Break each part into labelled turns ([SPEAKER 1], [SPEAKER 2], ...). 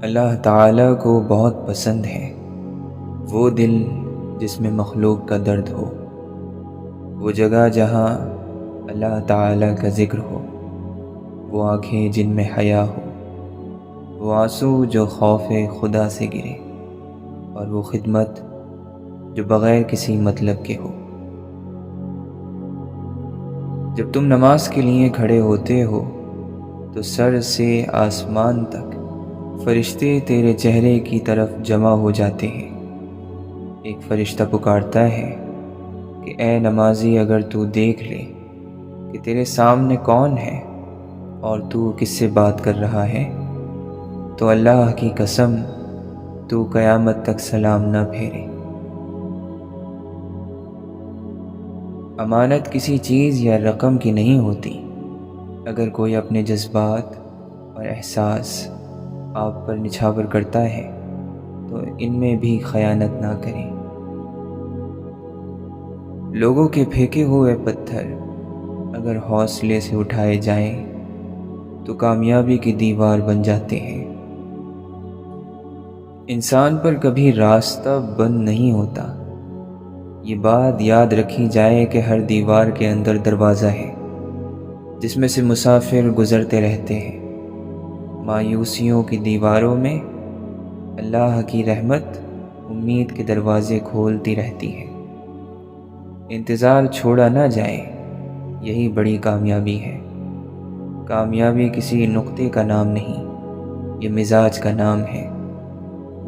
[SPEAKER 1] اللہ تعالیٰ کو بہت پسند ہے وہ دل جس میں مخلوق کا درد ہو، وہ جگہ جہاں اللہ تعالیٰ کا ذکر ہو، وہ آنکھیں جن میں حیا ہو، وہ آنسو جو خوف خدا سے گرے، اور وہ خدمت جو بغیر کسی مطلب کے ہو۔ جب تم نماز کے لیے کھڑے ہوتے ہو تو سر سے آسمان تک فرشتے تیرے چہرے کی طرف جمع ہو جاتے ہیں۔ ایک فرشتہ پکارتا ہے کہ اے نمازی، اگر تو دیکھ لے کہ تیرے سامنے کون ہے اور تو کس سے بات کر رہا ہے تو اللہ کی قسم تو قیامت تک سلام نہ پھیرے۔ امانت کسی چیز یا رقم کی نہیں ہوتی۔ اگر کوئی اپنے جذبات اور احساس آپ پر نچھاور کرتا ہے تو ان میں بھی خیانت نہ کریں۔ لوگوں کے پھینکے ہوئے پتھر اگر حوصلے سے اٹھائے جائیں تو کامیابی کی دیوار بن جاتے ہیں۔ انسان پر کبھی راستہ بند نہیں ہوتا۔ یہ بات یاد رکھی جائے کہ ہر دیوار کے اندر دروازہ ہے جس میں سے مسافر گزرتے رہتے ہیں۔ مایوسیوں کی دیواروں میں اللہ کی رحمت امید کے دروازے کھولتی رہتی ہے۔ انتظار چھوڑا نہ جائے، یہی بڑی کامیابی ہے۔ کامیابی کسی نقطے کا نام نہیں، یہ مزاج کا نام ہے۔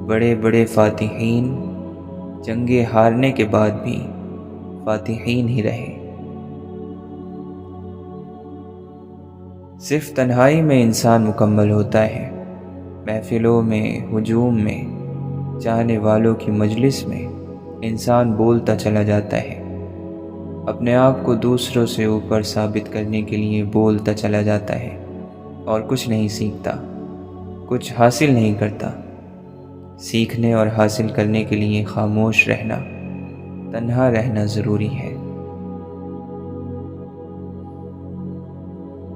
[SPEAKER 1] بڑے بڑے فاتحین جنگیں ہارنے کے بعد بھی فاتحین ہی رہے۔ صرف تنہائی میں انسان مکمل ہوتا ہے۔ محفلوں میں، ہجوم میں، چاہنے والوں کی مجلس میں انسان بولتا چلا جاتا ہے۔ اپنے آپ کو دوسروں سے اوپر ثابت کرنے کے لیے بولتا چلا جاتا ہے اور کچھ نہیں سیکھتا، کچھ حاصل نہیں کرتا۔ سیکھنے اور حاصل کرنے کے لیے خاموش رہنا، تنہا رہنا ضروری ہے۔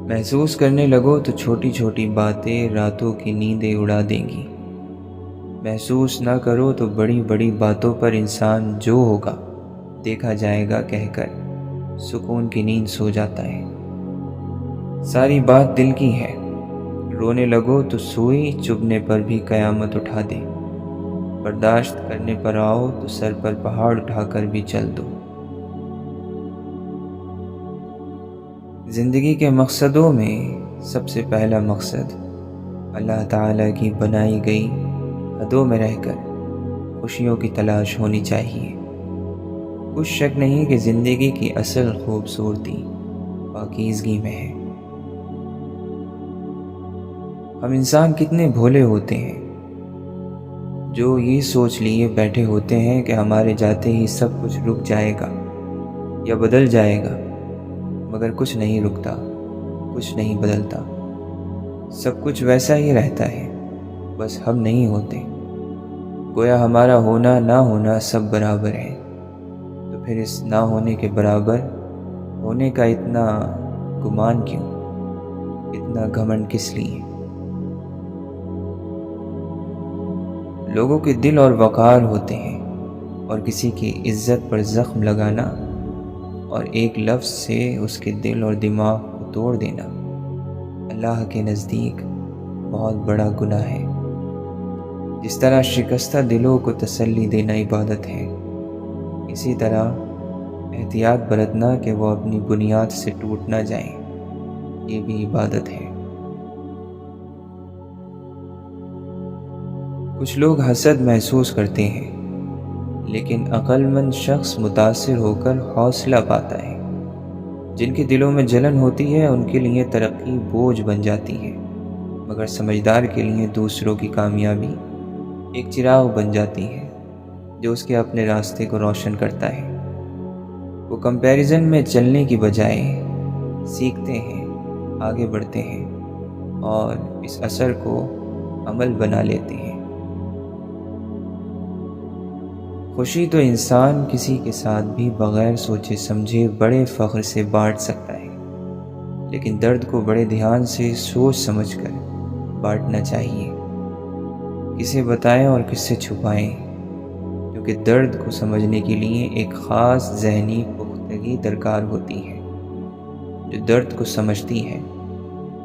[SPEAKER 1] محسوس کرنے لگو تو چھوٹی چھوٹی باتیں راتوں کی نیندیں اڑا دیں گی۔ محسوس نہ کرو تو بڑی بڑی باتوں پر انسان جو ہوگا دیکھا جائے گا کہہ کر سکون کی نیند سو جاتا ہے۔ ساری بات دل کی ہے۔ رونے لگو تو سوئی چبھنے پر بھی قیامت اٹھا دے۔ برداشت کرنے پر آؤ تو سر پر پہاڑ اٹھا کر بھی چل دو۔ زندگی کے مقصدوں میں سب سے پہلا مقصد اللہ تعالیٰ کی بنائی گئی حدوں میں رہ کر خوشیوں کی تلاش ہونی چاہیے۔ کچھ شک نہیں کہ زندگی کی اصل خوبصورتی پاکیزگی میں ہے۔ ہم انسان کتنے بھولے ہوتے ہیں جو یہ سوچ لیے بیٹھے ہوتے ہیں کہ ہمارے جاتے ہی سب کچھ رک جائے گا یا بدل جائے گا، مگر کچھ نہیں رکتا، کچھ نہیں بدلتا، سب کچھ ویسا ہی رہتا ہے، بس ہم نہیں ہوتے۔ گویا ہمارا ہونا نہ ہونا سب برابر ہے، تو پھر اس نہ ہونے کے برابر ہونے کا اتنا گمان کیوں، اتنا گھمنڈ کس لیے؟ لوگوں کے دل اور وقار ہوتے ہیں، اور کسی کی عزت پر زخم لگانا اور ایک لفظ سے اس کے دل اور دماغ کو توڑ دینا اللہ کے نزدیک بہت بڑا گناہ ہے۔ جس طرح شکستہ دلوں کو تسلی دینا عبادت ہے، اسی طرح احتیاط برتنا کہ وہ اپنی بنیاد سے ٹوٹ نہ جائیں، یہ بھی عبادت ہے۔ کچھ لوگ حسد محسوس کرتے ہیں، لیکن عقل مند شخص متاثر ہو کر حوصلہ پاتا ہے۔ جن کے دلوں میں جلن ہوتی ہے ان کے لیے ترقی بوجھ بن جاتی ہے، مگر سمجھدار کے لیے دوسروں کی کامیابی ایک چراغ بن جاتی ہے جو اس کے اپنے راستے کو روشن کرتا ہے۔ وہ کمپیریزن میں چلنے کی بجائے سیکھتے ہیں، آگے بڑھتے ہیں اور اس اثر کو عمل بنا لیتے ہیں۔ خوشی تو انسان کسی کے ساتھ بھی بغیر سوچے سمجھے بڑے فخر سے بانٹ سکتا ہے، لیکن درد کو بڑے دھیان سے سوچ سمجھ کر بانٹنا چاہیے۔ کسے بتائیں اور کس سے چھپائیں، کیونکہ درد کو سمجھنے کے لیے ایک خاص ذہنی پختگی درکار ہوتی ہے جو درد کو سمجھتی ہے،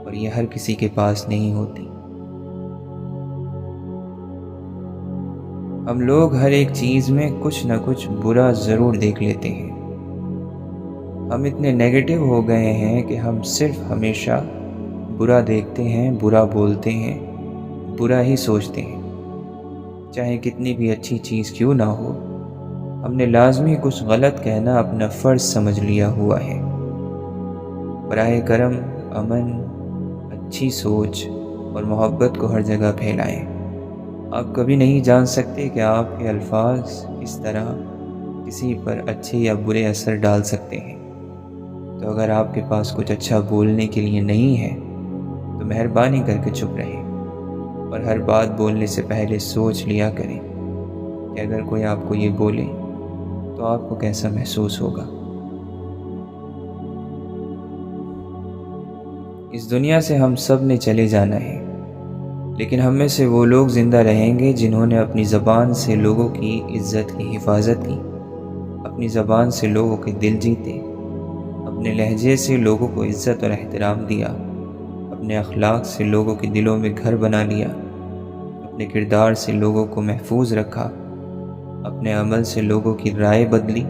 [SPEAKER 1] اور یہ ہر کسی کے پاس نہیں ہوتی۔ ہم لوگ ہر ایک چیز میں کچھ نہ کچھ برا ضرور دیکھ لیتے ہیں۔ ہم اتنے نیگیٹو ہو گئے ہیں کہ ہم صرف ہمیشہ برا دیکھتے ہیں، برا بولتے ہیں، برا ہی سوچتے ہیں۔ چاہے کتنی بھی اچھی چیز کیوں نہ ہو، ہم نے لازمی کچھ غلط کہنا اپنا فرض سمجھ لیا ہوا ہے۔ براہ کرم امن، اچھی سوچ اور محبت کو ہر جگہ پھیلائیں۔ آپ کبھی نہیں جان سکتے کہ آپ کے الفاظ کس طرح کسی پر اچھے یا برے اثر ڈال سکتے ہیں۔ تو اگر آپ کے پاس کچھ اچھا بولنے کے لیے نہیں ہے تو مہربانی کر کے چپ رہیں، اور ہر بات بولنے سے پہلے سوچ لیا کریں کہ اگر کوئی آپ کو یہ بولے تو آپ کو کیسا محسوس ہوگا۔ اس دنیا سے ہم سب نے چلے جانا ہے، لیکن ہم میں سے وہ لوگ زندہ رہیں گے جنہوں نے اپنی زبان سے لوگوں کی عزت کی حفاظت کی، اپنی زبان سے لوگوں کے دل جیتے، اپنے لہجے سے لوگوں کو عزت اور احترام دیا، اپنے اخلاق سے لوگوں کے دلوں میں گھر بنا لیا، اپنے کردار سے لوگوں کو محفوظ رکھا، اپنے عمل سے لوگوں کی رائے بدلی۔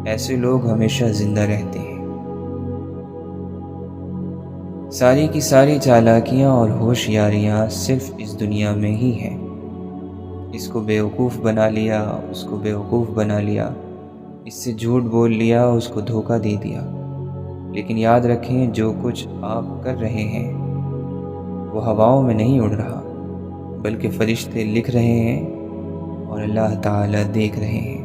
[SPEAKER 1] ایسے لوگ ہمیشہ زندہ رہتے ہیں۔ ساری کی ساری چالاکیاں اور ہوشیاریاں صرف اس دنیا میں ہی ہیں۔ اس کو بیوقوف بنا لیا، اس کو بیوقوف بنا لیا، اس سے جھوٹ بول لیا، اس کو دھوکہ دے دیا۔ لیکن یاد رکھیں، جو کچھ آپ کر رہے ہیں وہ ہواؤں میں نہیں اڑ رہا، بلکہ فرشتے لکھ رہے ہیں اور اللہ تعالیٰ دیکھ رہے ہیں۔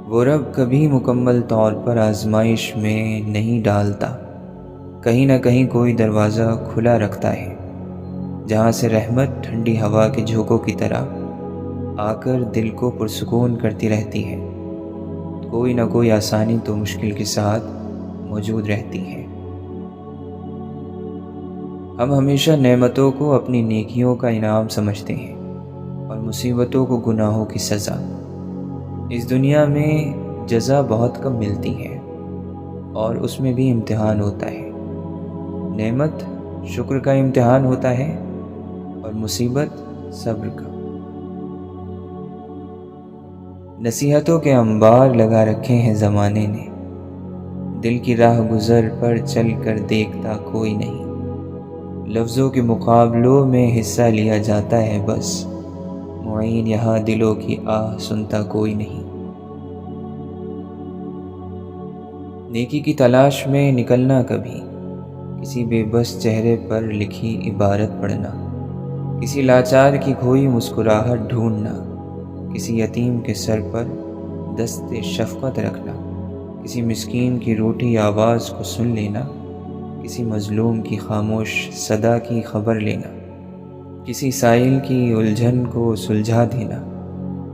[SPEAKER 1] وہ رب کبھی مکمل طور پر آزمائش میں نہیں ڈالتا، کہیں نہ کہیں کوئی دروازہ کھلا رکھتا ہے جہاں سے رحمت ٹھنڈی ہوا کے جھونکوں کی طرح آ کر دل کو پرسکون کرتی رہتی ہے۔ کوئی نہ کوئی آسانی تو مشکل کے ساتھ موجود رہتی ہے۔ ہم ہمیشہ نعمتوں کو اپنی نیکیوں کا انعام سمجھتے ہیں اور مصیبتوں کو گناہوں کی سزا۔ اس دنیا میں جزا بہت کم ملتی ہے اور اس میں بھی امتحان ہوتا ہے۔ نعمت شکر کا امتحان ہوتا ہے اور مصیبت صبر کا۔ نصیحتوں کے انبار لگا رکھے ہیں زمانے نے، دل کی راہ گزر پر چل کر دیکھتا کوئی نہیں۔ لفظوں کے مقابلوں میں حصہ لیا جاتا ہے بس، معین یہاں دلوں کی آہ سنتا کوئی نہیں۔ نیکی کی تلاش میں نکلنا کبھی، کسی بے بس چہرے پر لکھی عبارت پڑھنا، کسی لاچار کی کھوئی مسکراہٹ ڈھونڈنا، کسی یتیم کے سر پر دست شفقت رکھنا، کسی مسکین کی روٹھی آواز کو سن لینا، کسی مظلوم کی خاموش صدا کی خبر لینا، کسی سائل کی الجھن کو سلجھا دینا،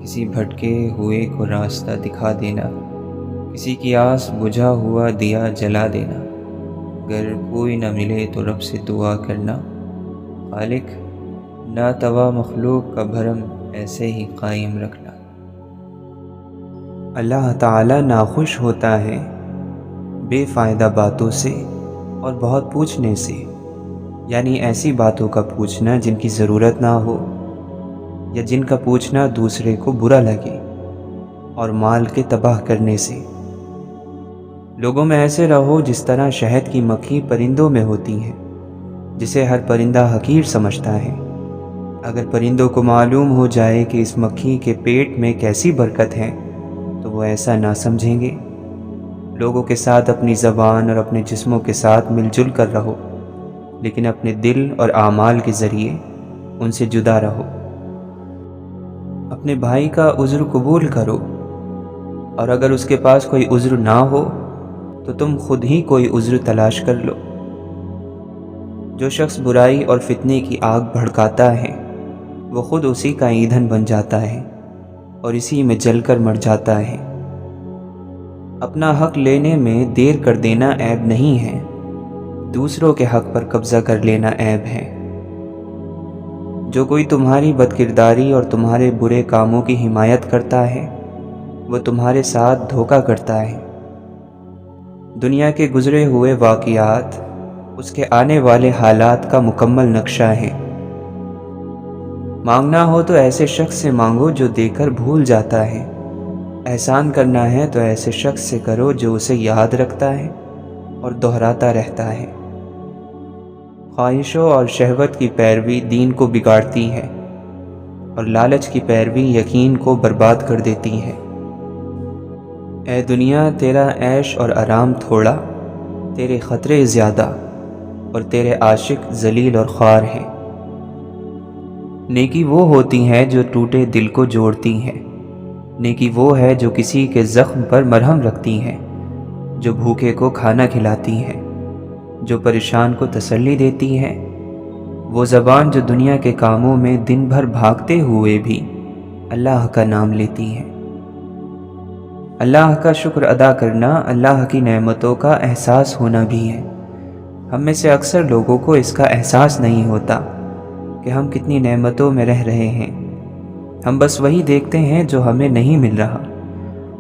[SPEAKER 1] کسی بھٹکے ہوئے کو راستہ دکھا دینا، کسی کی آس بجھا ہوا دیا جلا دینا۔ گر کوئی نہ ملے تو رب سے دعا کرنا، خالق ناتوا مخلوق کا بھرم ایسے ہی قائم رکھنا۔ اللہ تعالیٰ ناخوش ہوتا ہے بے فائدہ باتوں سے اور بہت پوچھنے سے، یعنی ایسی باتوں کا پوچھنا جن کی ضرورت نہ ہو یا جن کا پوچھنا دوسرے کو برا لگے، اور مال کے تباہ کرنے سے۔ لوگوں میں ایسے رہو جس طرح شہد کی مکھی پرندوں میں ہوتی ہے، جسے ہر پرندہ حقیر سمجھتا ہے۔ اگر پرندوں کو معلوم ہو جائے کہ اس مکھی کے پیٹ میں کیسی برکت ہے تو وہ ایسا نہ سمجھیں گے۔ لوگوں کے ساتھ اپنی زبان اور اپنے جسموں کے ساتھ مل جل کر رہو، لیکن اپنے دل اور اعمال کے ذریعے ان سے جدا رہو۔ اپنے بھائی کا عذر قبول کرو، اور اگر اس کے پاس کوئی عذر نہ ہو تو تم خود ہی کوئی عذر تلاش کر لو۔ جو شخص برائی اور فتنے کی آگ بھڑکاتا ہے وہ خود اسی کا ایندھن بن جاتا ہے اور اسی میں جل کر مر جاتا ہے۔ اپنا حق لینے میں دیر کر دینا عیب نہیں ہے، دوسروں کے حق پر قبضہ کر لینا عیب ہے۔ جو کوئی تمہاری بدکرداری اور تمہارے برے کاموں کی حمایت کرتا ہے وہ تمہارے ساتھ دھوکہ کرتا ہے۔ دنیا کے گزرے ہوئے واقعات اس کے آنے والے حالات کا مکمل نقشہ ہے۔ مانگنا ہو تو ایسے شخص سے مانگو جو دے کر بھول جاتا ہے، احسان کرنا ہے تو ایسے شخص سے کرو جو اسے یاد رکھتا ہے اور دہراتا رہتا ہے۔ خواہشوں اور شہوت کی پیروی دین کو بگاڑتی ہے اور لالچ کی پیروی یقین کو برباد کر دیتی ہے۔ اے دنیا، تیرا عیش اور آرام تھوڑا، تیرے خطرے زیادہ اور تیرے عاشق ذلیل اور خوار ہیں۔ نیکی وہ ہوتی ہے جو ٹوٹے دل کو جوڑتی ہے، نیکی وہ ہے جو کسی کے زخم پر مرہم رکھتی ہے، جو بھوکے کو کھانا کھلاتی ہے، جو پریشان کو تسلی دیتی ہے، وہ زبان جو دنیا کے کاموں میں دن بھر بھاگتے ہوئے بھی اللہ کا نام لیتی ہے۔ اللہ کا شکر ادا کرنا اللہ کی نعمتوں کا احساس ہونا بھی ہے۔ ہم میں سے اکثر لوگوں کو اس کا احساس نہیں ہوتا کہ ہم کتنی نعمتوں میں رہ رہے ہیں۔ ہم بس وہی دیکھتے ہیں جو ہمیں نہیں مل رہا،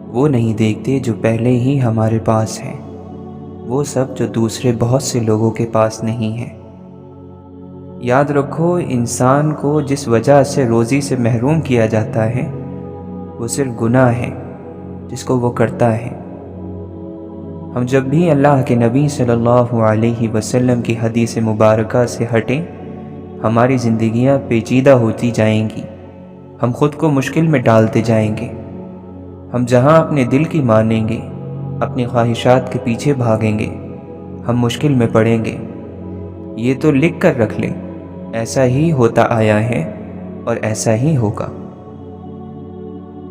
[SPEAKER 1] وہ نہیں دیکھتے جو پہلے ہی ہمارے پاس ہے، وہ سب جو دوسرے بہت سے لوگوں کے پاس نہیں ہے۔ یاد رکھو، انسان کو جس وجہ سے روزی سے محروم کیا جاتا ہے وہ صرف گناہ ہے جس کو وہ کرتا ہے۔ ہم جب بھی اللہ کے نبی صلی اللہ علیہ وسلم کی حدیث مبارکہ سے ہٹیں، ہماری زندگیاں پیچیدہ ہوتی جائیں گی، ہم خود کو مشکل میں ڈالتے جائیں گے۔ ہم جہاں اپنے دل کی مانیں گے، اپنی خواہشات کے پیچھے بھاگیں گے، ہم مشکل میں پڑیں گے۔ یہ تو لکھ کر رکھ لیں، ایسا ہی ہوتا آیا ہے اور ایسا ہی ہوگا۔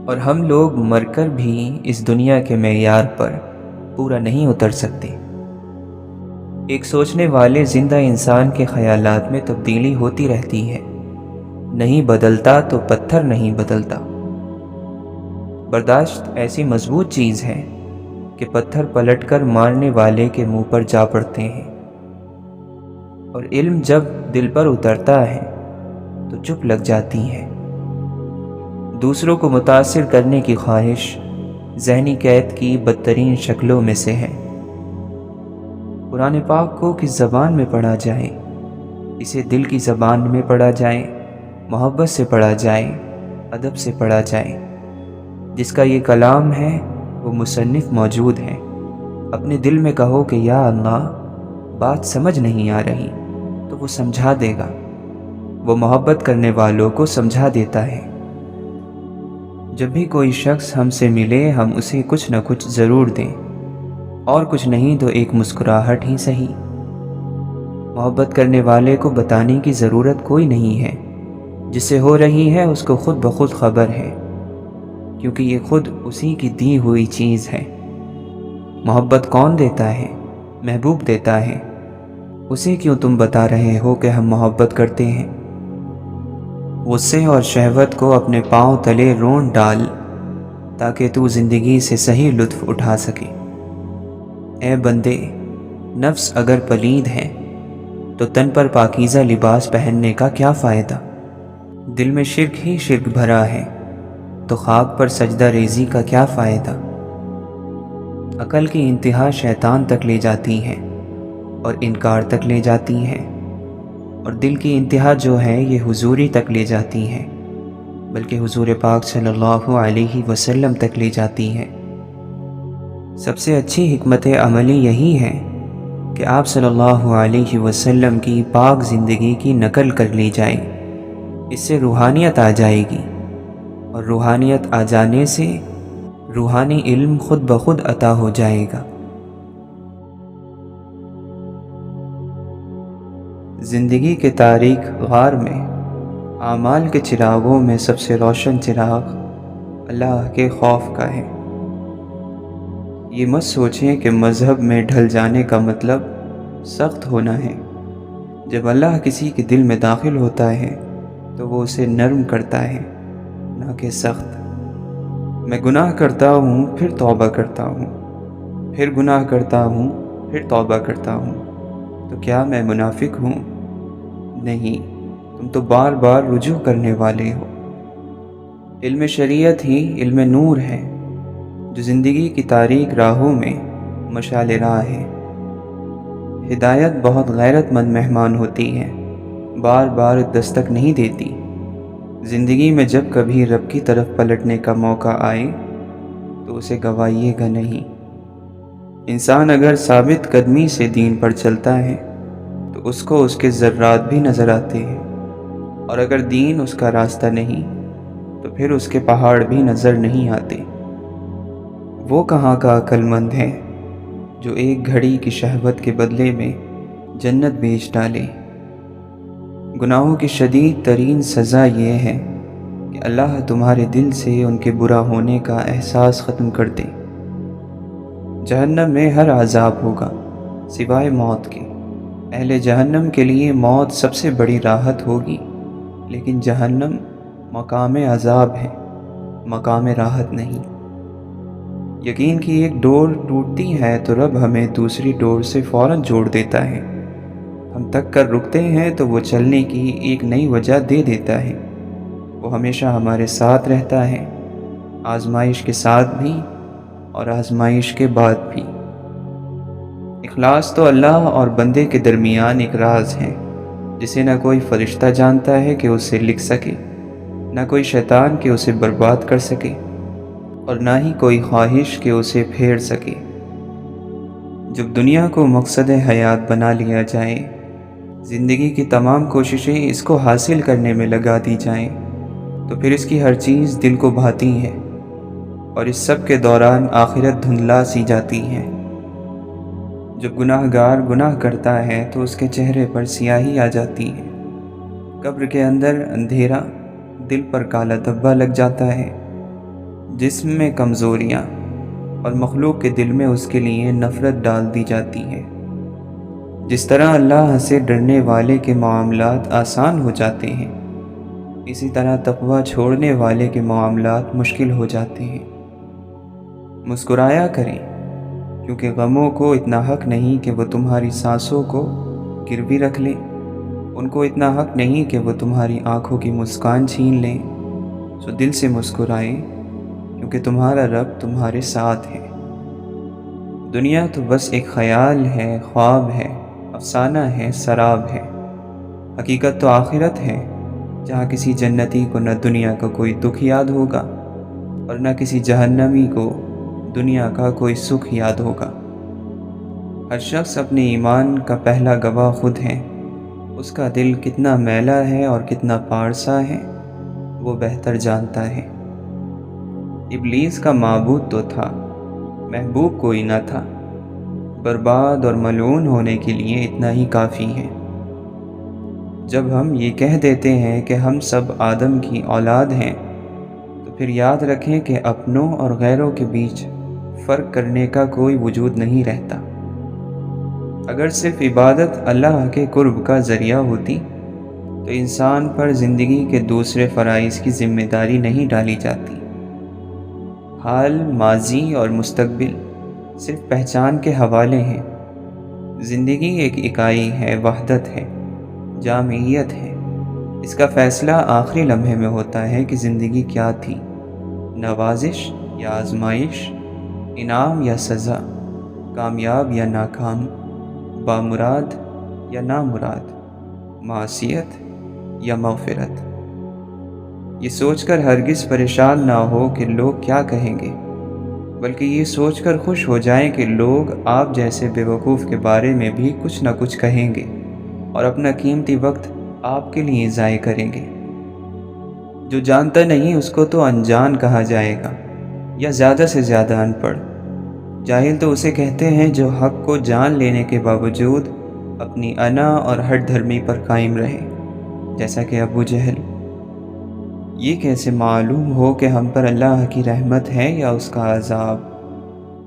[SPEAKER 1] اور ہم لوگ مر کر بھی اس دنیا کے معیار پر پورا نہیں اتر سکتے۔ ایک سوچنے والے زندہ انسان کے خیالات میں تبدیلی ہوتی رہتی ہے، نہیں بدلتا تو پتھر نہیں بدلتا۔ برداشت ایسی مضبوط چیز ہے کہ پتھر پلٹ کر مارنے والے کے منہ پر جا پڑتے ہیں، اور علم جب دل پر اترتا ہے تو چپ لگ جاتی ہے۔ دوسروں کو متاثر کرنے کی خواہش ذہنی قید کی بدترین شکلوں میں سے ہے۔ قرآن پاک کو کس زبان میں پڑھا جائے، اسے دل کی زبان میں پڑھا جائے، محبت سے پڑھا جائے، ادب سے پڑھا جائے۔ جس کا یہ کلام ہے وہ مصنف موجود ہے، اپنے دل میں کہو کہ یا اللہ، بات سمجھ نہیں آ رہی تو وہ سمجھا دے گا۔ وہ محبت کرنے والوں کو سمجھا دیتا ہے۔ جب بھی کوئی شخص ہم سے ملے، ہم اسے کچھ نہ کچھ ضرور دیں، اور کچھ نہیں تو ایک مسکراہٹ ہی صحیح۔ محبت کرنے والے کو بتانے کی ضرورت کوئی نہیں ہے، جس سے ہو رہی ہے اس کو خود بخود خبر ہے، کیونکہ یہ خود اسی کی دی ہوئی چیز ہے۔ محبت کون دیتا ہے؟ محبوب دیتا ہے۔ اسے کیوں تم بتا رہے ہو کہ ہم محبت کرتے ہیں؟ غصے اور شہوت کو اپنے پاؤں تلے رونڈ ڈال تاکہ تو زندگی سے صحیح لطف اٹھا سکے۔ اے بندے، نفس اگر پلید ہے تو تن پر پاکیزہ لباس پہننے کا کیا فائدہ؟ دل میں شرک ہی شرک بھرا ہے تو خاک پر سجدہ ریزی کا کیا فائدہ؟ عقل کی انتہا شیطان تک لے جاتی ہے اور انکار تک لے جاتی ہے، اور دل کی انتہا جو ہے یہ حضوری تک لے جاتی ہے، بلکہ حضور پاک صلی اللہ علیہ وسلم تک لے جاتی ہے۔ سب سے اچھی حکمت عملی یہی ہے کہ آپ صلی اللہ علیہ وسلم کی پاک زندگی کی نقل کر لی جائے، اس سے روحانیت آ جائے گی، اور روحانیت آ جانے سے روحانی علم خود بخود عطا ہو جائے گا۔ زندگی کے تاریک غار میں اعمال کے چراغوں میں سب سے روشن چراغ اللہ کے خوف کا ہے۔ یہ مت سوچیں کہ مذہب میں ڈھل جانے کا مطلب سخت ہونا ہے۔ جب اللہ کسی کے دل میں داخل ہوتا ہے تو وہ اسے نرم کرتا ہے، نہ کہ سخت۔ میں گناہ کرتا ہوں پھر توبہ کرتا ہوں، پھر گناہ کرتا ہوں پھر توبہ کرتا ہوں، تو کیا میں منافق ہوں؟ نہیں، تم تو بار بار رجوع کرنے والے ہو۔ علم شریعت ہی علم نور ہے جو زندگی کی تاریک راہوں میں مشعل راہ ہے۔ ہدایت بہت غیرت مند مہمان ہوتی ہے، بار بار دستک نہیں دیتی۔ زندگی میں جب کبھی رب کی طرف پلٹنے کا موقع آئے تو اسے گوائیے گا نہیں۔ انسان اگر ثابت قدمی سے دین پر چلتا ہے تو اس کو اس کے ذرات بھی نظر آتے ہیں، اور اگر دین اس کا راستہ نہیں تو پھر اس کے پہاڑ بھی نظر نہیں آتے۔ وہ کہاں کا عقل مند ہے جو ایک گھڑی کی شہوت کے بدلے میں جنت بیچ ڈالے۔ گناہوں کی شدید ترین سزا یہ ہے کہ اللہ تمہارے دل سے ان کے برا ہونے کا احساس ختم کر دے۔ جہنم میں ہر عذاب ہوگا سوائے موت کے۔ اہل جہنم کے لیے موت سب سے بڑی راحت ہوگی، لیکن جہنم مقام عذاب ہے، مقام راحت نہیں۔ یقین کی ایک ڈور ٹوٹتی ہے تو رب ہمیں دوسری ڈور سے فوراً جوڑ دیتا ہے۔ ہم تک کر رکتے ہیں تو وہ چلنے کی ایک نئی وجہ دے دیتا ہے۔ وہ ہمیشہ ہمارے ساتھ رہتا ہے، آزمائش کے ساتھ بھی اور آزمائش کے بعد بھی۔ اخلاص تو اللہ اور بندے کے درمیان ایک راز ہے جسے نہ کوئی فرشتہ جانتا ہے کہ اسے لکھ سکے، نہ کوئی شیطان کہ اسے برباد کر سکے، اور نہ ہی کوئی خواہش کہ اسے پھیر سکے۔ جب دنیا کو مقصد حیات بنا لیا جائے، زندگی کی تمام کوششیں اس کو حاصل کرنے میں لگا دی جائیں، تو پھر اس کی ہر چیز دل کو بھاتی ہے، اور اس سب کے دوران آخرت دھندلا سی جاتی ہے۔ جب گناہ گار گناہ کرتا ہے تو اس کے چہرے پر سیاہی آ جاتی ہے، قبر کے اندر اندھیرا، دل پر کالا دھبا لگ جاتا ہے، جسم میں کمزوریاں، اور مخلوق کے دل میں اس کے لیے نفرت ڈال دی جاتی ہے۔ جس طرح اللہ سے ڈرنے والے کے معاملات آسان ہو جاتے ہیں، اسی طرح تقویٰ چھوڑنے والے کے معاملات مشکل ہو جاتے ہیں۔ مسکرایا کریں، کیونکہ غموں کو اتنا حق نہیں کہ وہ تمہاری سانسوں کو گروی رکھ لیں، ان کو اتنا حق نہیں کہ وہ تمہاری آنکھوں کی مسکان چھین لیں۔ سو دل سے مسکرائیں، کیونکہ تمہارا رب تمہارے ساتھ ہے۔ دنیا تو بس ایک خیال ہے، خواب ہے، افسانہ ہے، سراب ہے۔ حقیقت تو آخرت ہے، جہاں کسی جنتی کو نہ دنیا کا کوئی دکھ یاد ہوگا اور نہ کسی جہنمی کو دنیا کا کوئی سکھ یاد ہوگا۔ ہر شخص اپنے ایمان کا پہلا گواہ خود ہے۔ اس کا دل کتنا میلا ہے اور کتنا پارسا ہے، وہ بہتر جانتا ہے۔ ابلیس کا معبود تو تھا، محبوب کوئی نہ تھا۔ برباد اور ملعون ہونے کے لیے اتنا ہی کافی ہے۔ جب ہم یہ کہہ دیتے ہیں کہ ہم سب آدم کی اولاد ہیں، تو پھر یاد رکھیں کہ اپنوں اور غیروں کے بیچ فرق کرنے کا کوئی وجود نہیں رہتا۔ اگر صرف عبادت اللہ کے قرب کا ذریعہ ہوتی تو انسان پر زندگی کے دوسرے فرائض کی ذمہ داری نہیں ڈالی جاتی۔ حال، ماضی اور مستقبل صرف پہچان کے حوالے ہیں۔ زندگی ایک اکائی ہے، وحدت ہے، جامعیت ہے۔ اس کا فیصلہ آخری لمحے میں ہوتا ہے کہ زندگی کیا تھی، نوازش یا آزمائش، انعام یا سزا، کامیاب یا ناکام، بامراد یا نامراد، معصیت یا مغفرت۔ یہ سوچ کر ہرگز پریشان نہ ہو کہ لوگ کیا کہیں گے، بلکہ یہ سوچ کر خوش ہو جائیں کہ لوگ آپ جیسے بے وقوف کے بارے میں بھی کچھ نہ کچھ کہیں گے اور اپنا قیمتی وقت آپ کے لیے ضائع کریں گے۔ جو جانتا نہیں اس کو تو انجان کہا جائے گا، یا زیادہ سے زیادہ ان پڑھ۔ جاہل تو اسے کہتے ہیں جو حق کو جان لینے کے باوجود اپنی انا اور ہٹ دھرمی پر قائم رہے، جیسا کہ ابو جہل۔ یہ کیسے معلوم ہو کہ ہم پر اللہ کی رحمت ہے یا اس کا عذاب؟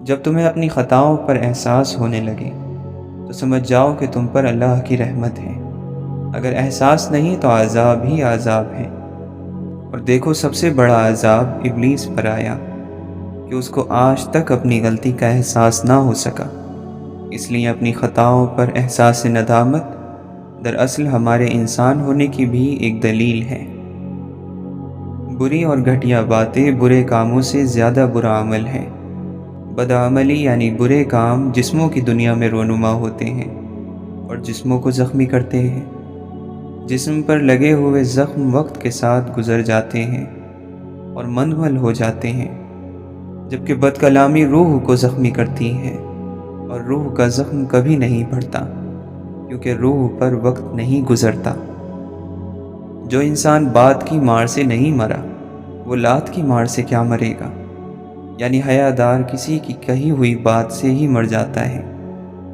[SPEAKER 1] جب تمہیں اپنی خطاؤں پر احساس ہونے لگے تو سمجھ جاؤ کہ تم پر اللہ کی رحمت ہے۔ اگر احساس نہیں تو عذاب ہی عذاب ہے۔ اور دیکھو سب سے بڑا عذاب ابلیس پر آیا کہ اس کو آج تک اپنی غلطی کا احساس نہ ہو سکا، اس لیے اپنی خطاؤں پر احساس ندامت دراصل ہمارے انسان ہونے کی بھی ایک دلیل ہے۔ بری اور گھٹیا باتیں برے کاموں سے زیادہ برا عمل ہے۔ بدعملی یعنی برے کام جسموں کی دنیا میں رونما ہوتے ہیں اور جسموں کو زخمی کرتے ہیں۔ جسم پر لگے ہوئے زخم وقت کے ساتھ گزر جاتے ہیں اور منمل ہو جاتے ہیں، جبکہ بد کلامی روح کو زخمی کرتی ہے، اور روح کا زخم کبھی نہیں بڑھتا کیونکہ روح پر وقت نہیں گزرتا۔ جو انسان بات کی مار سے نہیں مرا وہ لات کی مار سے کیا مرے گا؟ یعنی حیادار کسی کی کہی ہوئی بات سے ہی مر جاتا ہے،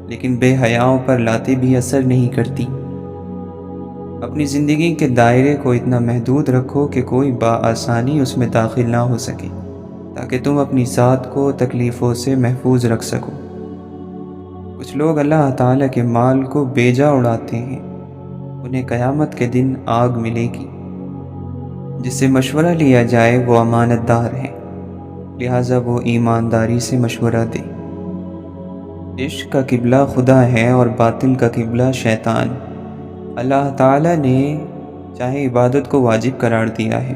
[SPEAKER 1] لیکن بے حیاؤں پر لاتیں بھی اثر نہیں کرتی۔ اپنی زندگی کے دائرے کو اتنا محدود رکھو کہ کوئی بآسانی اس میں داخل نہ ہو سکے، تاکہ تم اپنی ذات کو تکلیفوں سے محفوظ رکھ سکو۔ کچھ لوگ اللہ تعالیٰ کے مال کو بیجا اڑاتے ہیں، انہیں قیامت کے دن آگ ملے گی۔ جس سے مشورہ لیا جائے وہ امانت دار ہے، لہٰذا وہ ایمانداری سے مشورہ دے۔ عشق کا قبلہ خدا ہے اور باطل کا قبلہ شیطان۔ اللہ تعالیٰ نے چاہے عبادت کو واجب قرار دیا ہے،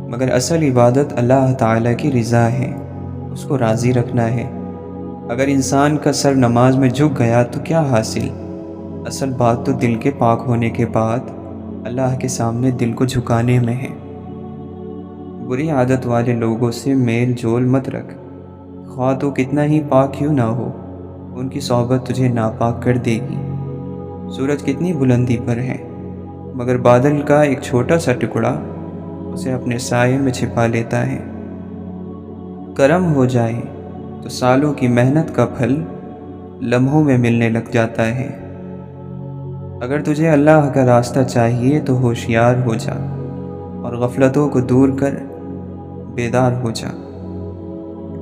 [SPEAKER 1] مگر اصل عبادت اللہ تعالیٰ کی رضا ہے، اس کو راضی رکھنا ہے۔ اگر انسان کا سر نماز میں جھک گیا تو کیا حاصل؟ اصل بات تو دل کے پاک ہونے کے بعد اللہ کے سامنے دل کو جھکانے میں ہے۔ بری عادت والے لوگوں سے میل جول مت رکھ، خواہ تو کتنا ہی پاک کیوں نہ ہو، ان کی صحبت تجھے ناپاک کر دے گی۔ سورج کتنی بلندی پر ہے، مگر بادل کا ایک چھوٹا سا ٹکڑا اسے اپنے سائے میں چھپا لیتا ہے۔ کرم ہو جائے تو سالوں کی محنت کا پھل لمحوں میں ملنے لگ جاتا ہے۔ اگر تجھے اللہ کا راستہ چاہیے تو ہوشیار ہو جا اور غفلتوں کو دور کر بیدار ہو جا۔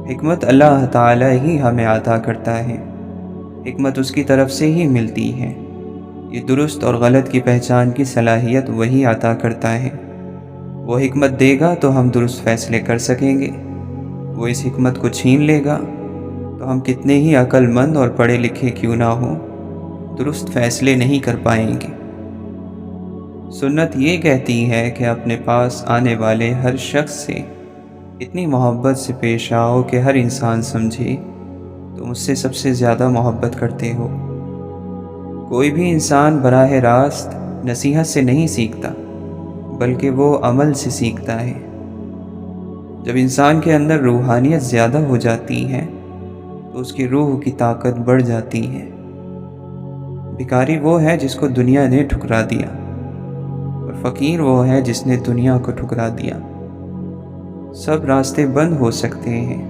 [SPEAKER 1] حکمت اللہ تعالی ہی ہمیں عطا کرتا ہے، حکمت اس کی طرف سے ہی ملتی ہے۔ یہ درست اور غلط کی پہچان کی صلاحیت وہی عطا کرتا ہے۔ وہ حکمت دے گا تو ہم درست فیصلے کر سکیں گے، وہ اس حکمت کو چھین لے گا تو ہم کتنے ہی عقل مند اور پڑھے لکھے کیوں نہ ہوں، درست فیصلے نہیں کر پائیں گے۔ سنت یہ کہتی ہے کہ اپنے پاس آنے والے ہر شخص سے اتنی محبت سے پیش آؤ کہ ہر انسان سمجھے تم اس سے سب سے زیادہ محبت کرتے ہو۔ کوئی بھی انسان براہ راست نصیحت سے نہیں سیکھتا، بلکہ وہ عمل سے سیکھتا ہے۔ جب انسان کے اندر روحانیت زیادہ ہو جاتی ہے تو اس کی روح کی طاقت بڑھ جاتی ہے۔ بھکاری وہ ہے جس کو دنیا نے ٹھکرا دیا، اور فقیر وہ ہے جس نے دنیا کو ٹھکرا دیا۔ سب راستے بند ہو سکتے ہیں،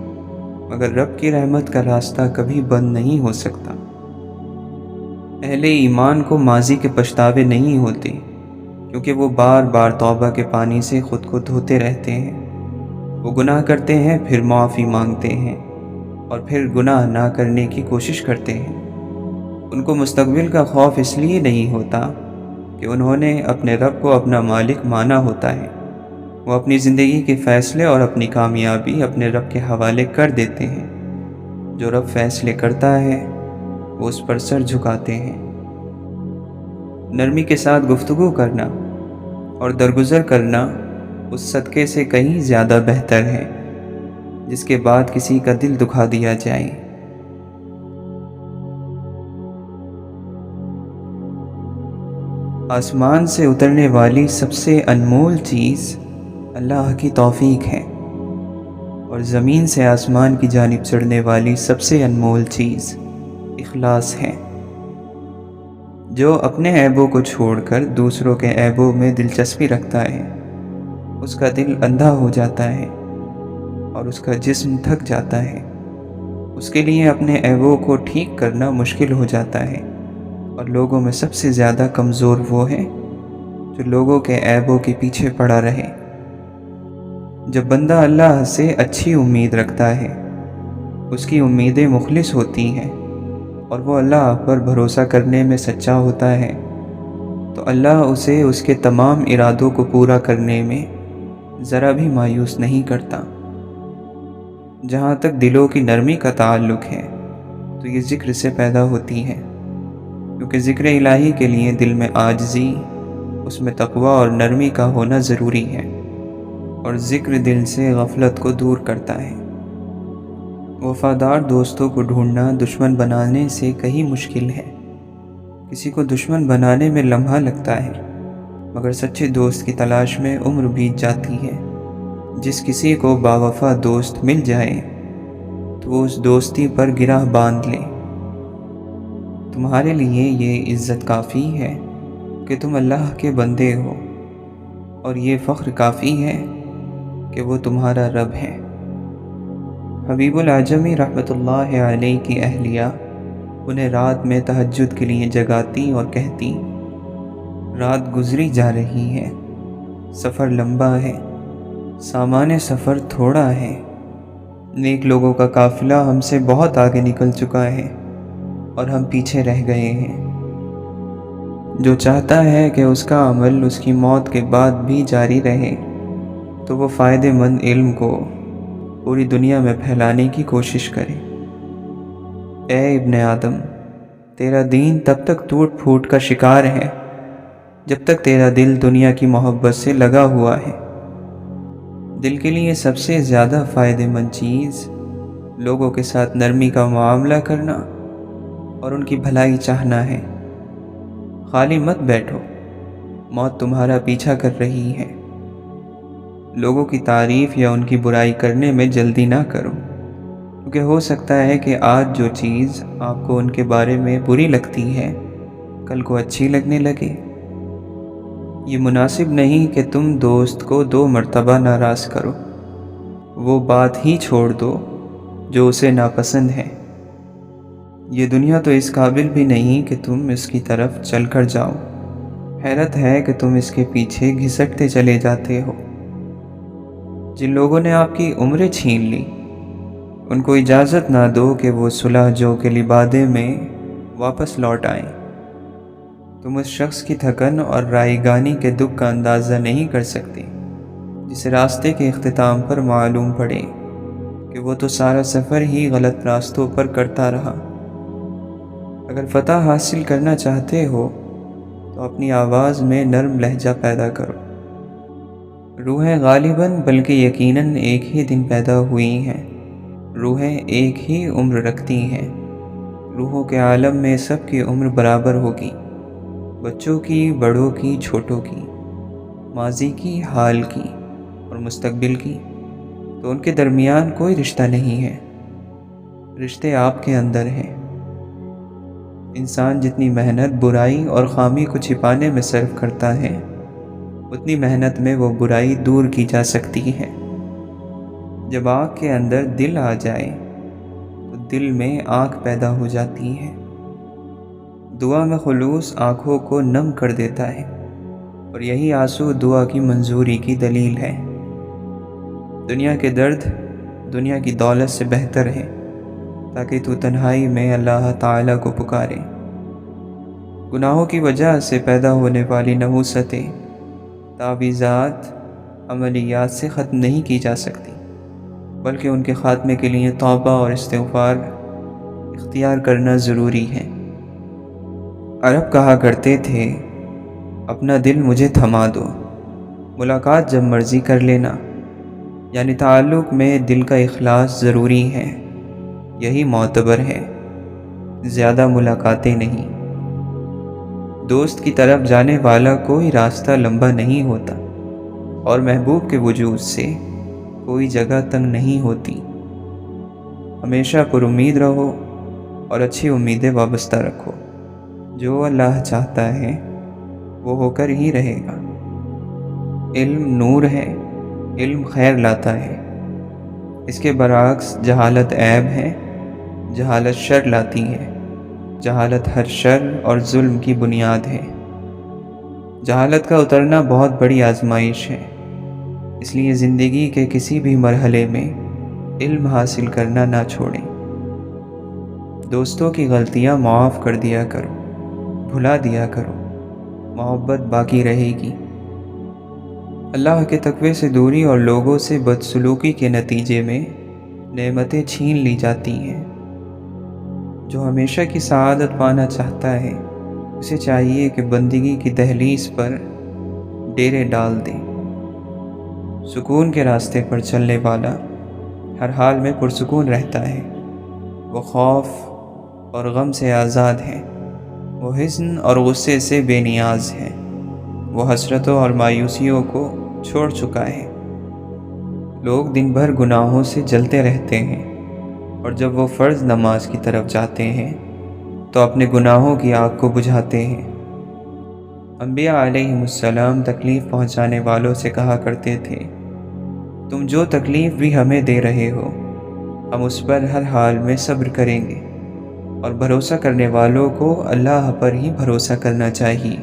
[SPEAKER 1] مگر رب کی رحمت کا راستہ کبھی بند نہیں ہو سکتا۔ اہل ایمان کو ماضی کے پچھتاوے نہیں ہوتے، کیونکہ وہ بار بار توبہ کے پانی سے خود کو دھوتے رہتے ہیں۔ وہ گناہ کرتے ہیں، پھر معافی مانگتے ہیں، اور پھر گناہ نہ کرنے کی کوشش کرتے ہیں۔ ان کو مستقبل کا خوف اس لیے نہیں ہوتا کہ انہوں نے اپنے رب کو اپنا مالک مانا ہوتا ہے۔ وہ اپنی زندگی کے فیصلے اور اپنی کامیابی اپنے رب کے حوالے کر دیتے ہیں۔ جو رب فیصلے کرتا ہے وہ اس پر سر جھکاتے ہیں۔ نرمی کے ساتھ گفتگو کرنا اور درگزر کرنا اس صدقے سے کہیں زیادہ بہتر ہے جس کے بعد کسی کا دل دکھا دیا جائے۔ آسمان سے اترنے والی سب سے انمول چیز اللہ کی توفیق ہے، اور زمین سے آسمان کی جانب چڑھنے والی سب سے انمول چیز اخلاص ہے۔ جو اپنے عیبوں کو چھوڑ کر دوسروں کے عیبوں میں دلچسپی رکھتا ہے، اس کا دل اندھا ہو جاتا ہے اور اس کا جسم تھک جاتا ہے۔ اس کے لیے اپنے عیبوں کو ٹھیک کرنا مشکل ہو جاتا ہے، اور لوگوں میں سب سے زیادہ کمزور وہ ہے جو لوگوں کے عیبوں کے پیچھے پڑا رہے۔ جب بندہ اللہ سے اچھی امید رکھتا ہے، اس کی امیدیں مخلص ہوتی ہیں، اور وہ اللہ پر بھروسہ کرنے میں سچا ہوتا ہے، تو اللہ اسے اس کے تمام ارادوں کو پورا کرنے میں ذرا بھی مایوس نہیں کرتا۔ جہاں تک دلوں کی نرمی کا تعلق ہے تو یہ ذکر سے پیدا ہوتی ہے۔ کیونکہ ذکر الہی کے لیے دل میں عاجزی، اس میں تقوی اور نرمی کا ہونا ضروری ہے، اور ذکر دل سے غفلت کو دور کرتا ہے۔ وفادار دوستوں کو ڈھونڈنا دشمن بنانے سے کہیں مشکل ہے۔ کسی کو دشمن بنانے میں لمحہ لگتا ہے، مگر سچے دوست کی تلاش میں عمر بیت جاتی ہے۔ جس کسی کو باوفا دوست مل جائے تو وہ اس دوستی پر گرہ باندھ لے۔ تمہارے لیے یہ عزت کافی ہے کہ تم اللہ کے بندے ہو، اور یہ فخر کافی ہے کہ وہ تمہارا رب ہے۔ حبیب العجمی رحمۃ اللہ علیہ کی اہلیہ انہیں رات میں تہجد کے لیے جگاتی اور کہتی، رات گزری جا رہی ہے، سفر لمبا ہے، سامان سفر تھوڑا ہے، نیک لوگوں کا قافلہ ہم سے بہت آگے نکل چکا ہے اور ہم پیچھے رہ گئے ہیں۔ جو چاہتا ہے کہ اس کا عمل اس کی موت کے بعد بھی جاری رہے تو وہ فائدہ مند علم کو پوری دنیا میں پھیلانے کی کوشش کرے۔ اے ابن آدم، تیرا دین تب تک ٹوٹ پھوٹ کا شکار ہے جب تک تیرا دل دنیا کی محبت سے لگا ہوا ہے۔ دل کے لیے سب سے زیادہ فائدہ مند چیز لوگوں کے ساتھ نرمی کا معاملہ کرنا اور ان کی بھلائی چاہنا ہے۔ خالی مت بیٹھو، موت تمہارا پیچھا کر رہی ہے۔ لوگوں کی تعریف یا ان کی برائی کرنے میں جلدی نہ کرو، کیونکہ ہو سکتا ہے کہ آج جو چیز آپ کو ان کے بارے میں بری لگتی ہے کل کو اچھی لگنے لگے۔ یہ مناسب نہیں کہ تم دوست کو 2 مرتبہ ناراض کرو، وہ بات ہی چھوڑ دو جو اسے ناپسند ہے۔ یہ دنیا تو اس قابل بھی نہیں کہ تم اس کی طرف چل کر جاؤ۔ حیرت ہے کہ تم اس کے پیچھے گھسٹتے چلے جاتے ہو۔ جن لوگوں نے آپ کی عمریں چھین لی، ان کو اجازت نہ دو کہ وہ صلح جو کے لبادے میں واپس لوٹ آئیں۔ تم اس شخص کی تھکن اور رائیگانی کے دکھ کا اندازہ نہیں کر سکتے جسے راستے کے اختتام پر معلوم پڑے کہ وہ تو سارا سفر ہی غلط راستوں پر کرتا رہا۔ اگر فتح حاصل کرنا چاہتے ہو تو اپنی آواز میں نرم لہجہ پیدا کرو۔ روحیں غالباً بلکہ یقیناً ایک ہی دن پیدا ہوئی ہیں، روحیں ایک ہی عمر رکھتی ہیں۔ روحوں کے عالم میں سب کی عمر برابر ہوگی، بچوں کی، بڑوں کی، چھوٹوں کی، ماضی کی، حال کی اور مستقبل کی۔ تو ان کے درمیان کوئی رشتہ نہیں ہے، رشتے آپ کے اندر ہیں۔ انسان جتنی محنت برائی اور خامی کو چھپانے میں صرف کرتا ہے، اتنی محنت میں وہ برائی دور کی جا سکتی ہے۔ جب آنکھ کے اندر دل آ جائے تو دل میں آنکھ پیدا ہو جاتی ہے۔ دعا میں خلوص آنکھوں کو نم کر دیتا ہے، اور یہی آنسو دعا کی منظوری کی دلیل ہے۔ دنیا کے درد دنیا کی دولت سے بہتر ہے، تاکہ تو تنہائی میں اللہ تعالیٰ کو پکارے۔ گناہوں کی وجہ سے پیدا ہونے والی نحوستیں، تعویذات، عملیات سے ختم نہیں کی جا سکتی، بلکہ ان کے خاتمے کے لیے توبہ اور استغفار اختیار کرنا ضروری ہے۔ عرب کہا کرتے تھے، اپنا دل مجھے تھما دو، ملاقات جب مرضی کر لینا، یعنی تعلق میں دل کا اخلاص ضروری ہے، یہی معتبر ہے، زیادہ ملاقاتیں نہیں۔ دوست کی طرف جانے والا کوئی راستہ لمبا نہیں ہوتا، اور محبوب کے وجود سے کوئی جگہ تنگ نہیں ہوتی۔ ہمیشہ پر امید رہو اور اچھی امیدیں وابستہ رکھو۔ جو اللہ چاہتا ہے وہ ہو کر ہی رہے گا۔ علم نور ہے، علم خیر لاتا ہے۔ اس کے برعکس جہالت عیب ہے، جہالت شر لاتی ہے۔ جہالت ہر شر اور ظلم کی بنیاد ہے۔ جہالت کا اترنا بہت بڑی آزمائش ہے، اس لیے زندگی کے کسی بھی مرحلے میں علم حاصل کرنا نہ چھوڑیں۔ دوستوں کی غلطیاں معاف کر دیا کرو، بھلا دیا کرو، محبت باقی رہے گی۔ اللہ کے تقوی سے دوری اور لوگوں سے بدسلوکی کے نتیجے میں نعمتیں چھین لی جاتی ہیں۔ جو ہمیشہ کی سعادت پانا چاہتا ہے اسے چاہیے کہ بندگی کی دہلیز پر ڈیرے ڈال دے۔ سکون کے راستے پر چلنے والا ہر حال میں پرسکون رہتا ہے۔ وہ خوف اور غم سے آزاد ہے، وہ حزن اور غصے سے بے نیاز ہے، وہ حسرتوں اور مایوسیوں کو چھوڑ چکا ہے۔ لوگ دن بھر گناہوں سے جلتے رہتے ہیں، اور جب وہ فرض نماز کی طرف جاتے ہیں تو اپنے گناہوں کی آگ کو بجھاتے ہیں۔ انبیاء علیہم السلام تکلیف پہنچانے والوں سے کہا کرتے تھے، تم جو تکلیف بھی ہمیں دے رہے ہو، ہم اس پر ہر حال میں صبر کریں گے، اور بھروسہ کرنے والوں کو اللہ پر ہی بھروسہ کرنا چاہیے۔